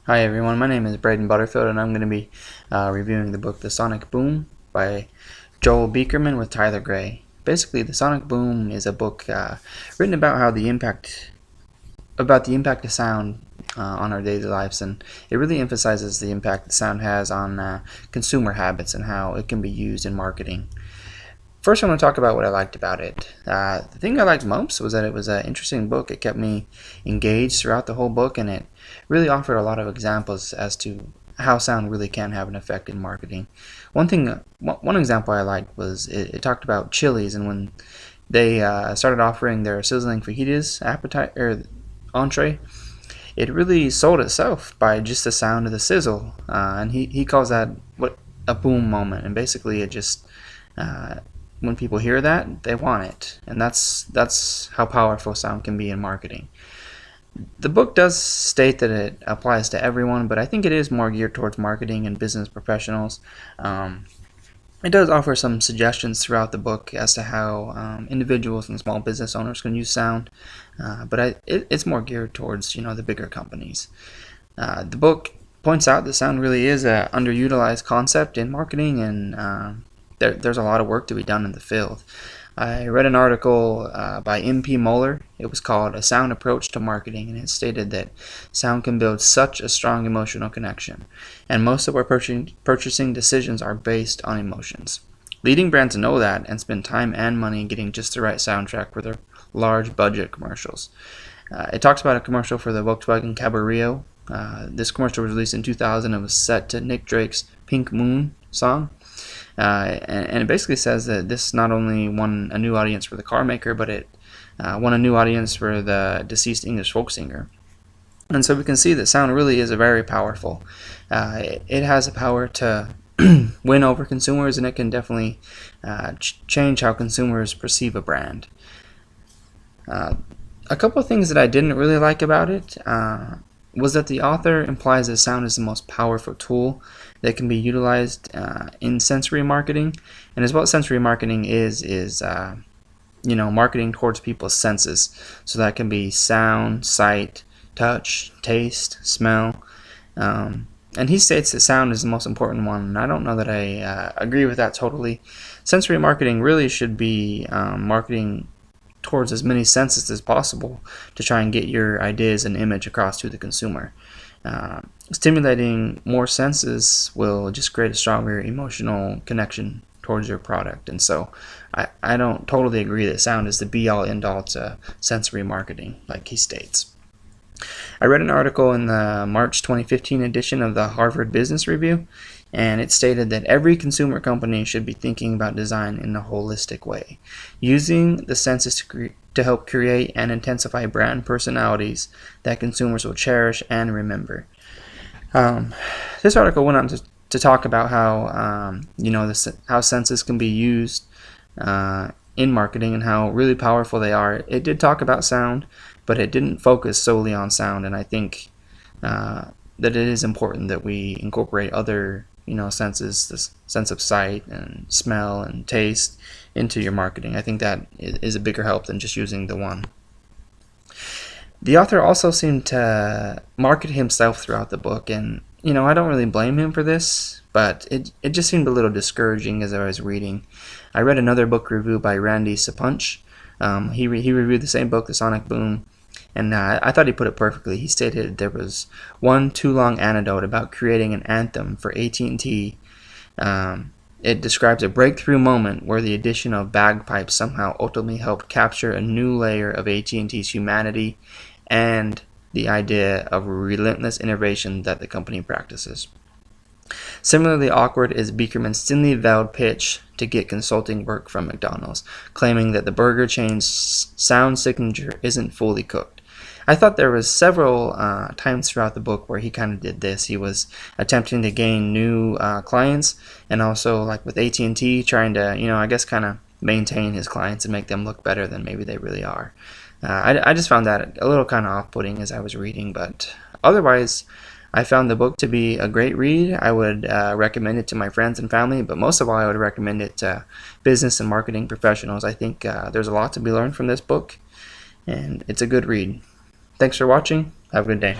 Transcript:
Hi everyone, my name is Braden Butterfield and I'm going to be reviewing the book The Sonic Boom by Joel Beakerman with Tyler Gray. Basically, The Sonic Boom is a book written about how the impact of sound on our daily lives, and it really emphasizes the impact that sound has on consumer habits and how it can be used in marketing. First, I want to talk about what I liked about it. The thing I liked most was that it was an interesting book. It kept me engaged throughout the whole book, and it really offered a lot of examples as to how sound really can have an effect in marketing. One example I liked was it talked about Chili's, and when they started offering their sizzling fajitas entree, it really sold itself by just the sound of the sizzle, and he calls that a boom moment, and basically it just when people hear that, they want it, and that's how powerful sound can be in marketing. The book does state that it applies to everyone, but I think it is more geared towards marketing and business professionals. It does offer some suggestions throughout the book as to how individuals and small business owners can use sound, but it's more geared towards the bigger companies. The book points out that sound really is an underutilized concept in marketing, and there's a lot of work to be done in the field. I read an article by MP Moeller. It was called A Sound Approach to Marketing, and it stated that sound can build such a strong emotional connection, and most of our purchasing decisions are based on emotions. Leading brands know that and spend time and money getting just the right soundtrack for their large budget commercials. It talks about a commercial for the Volkswagen Cabriolet. This commercial was released in 2000 and was set to Nick Drake's Pink Moon song. And it basically says that this not only won a new audience for the car maker, but it won a new audience for the deceased English folk singer. And so we can see that sound really is very powerful. It has the power to win over consumers, and it can definitely change how consumers perceive a brand. A couple of things that I didn't really like about it was that the author implies that sound is the most powerful tool that can be utilized in sensory marketing. And as what sensory marketing is marketing towards people's senses. So that can be sound, sight, touch, taste, smell. And he states that sound is the most important one, and I don't know that I agree with that totally. Sensory marketing really should be marketing towards as many senses as possible to try and get your ideas and image across to the consumer. Stimulating more senses will just create a stronger emotional connection towards your product, and so I don't totally agree that sound is the be-all end-all to sensory marketing like he states. I read an article in the March 2015 edition of the Harvard Business Review, and it stated that every consumer company should be thinking about design in a holistic way, using the senses to help create and intensify brand personalities that consumers will cherish and remember. This article went on to talk about how how senses can be used in marketing and how really powerful they are. It did talk about sound, but it didn't focus solely on sound, and I think that it is important that we incorporate other senses, the sense of sight and smell and taste, into your marketing. I think that is a bigger help than just using the one. The author also seemed to market himself throughout the book, and I don't really blame him for this, but it just seemed a little discouraging as I was reading. I read another book review by Randy Sapunch. He reviewed the same book, The Sonic Boom, and I thought he put it perfectly. He stated there was one too long anecdote about creating an anthem for AT&T. It describes a breakthrough moment where the addition of bagpipes somehow ultimately helped capture a new layer of AT&T's humanity and the idea of relentless innovation that the company practices. Similarly awkward is Beakerman's thinly veiled pitch to get consulting work from McDonald's, claiming that the burger chain's sound signature isn't fully cooked. I thought there was several times throughout the book where he kind of did this. He was attempting to gain new clients, and also like with AT&T trying to, I guess kind of maintain his clients and make them look better than maybe they really are. I just found that a little kind of off-putting as I was reading, but otherwise I found the book to be a great read. I would recommend it to my friends and family, but most of all I would recommend it to business and marketing professionals. I think there's a lot to be learned from this book, and it's a good read. Thanks for watching. Have a good day.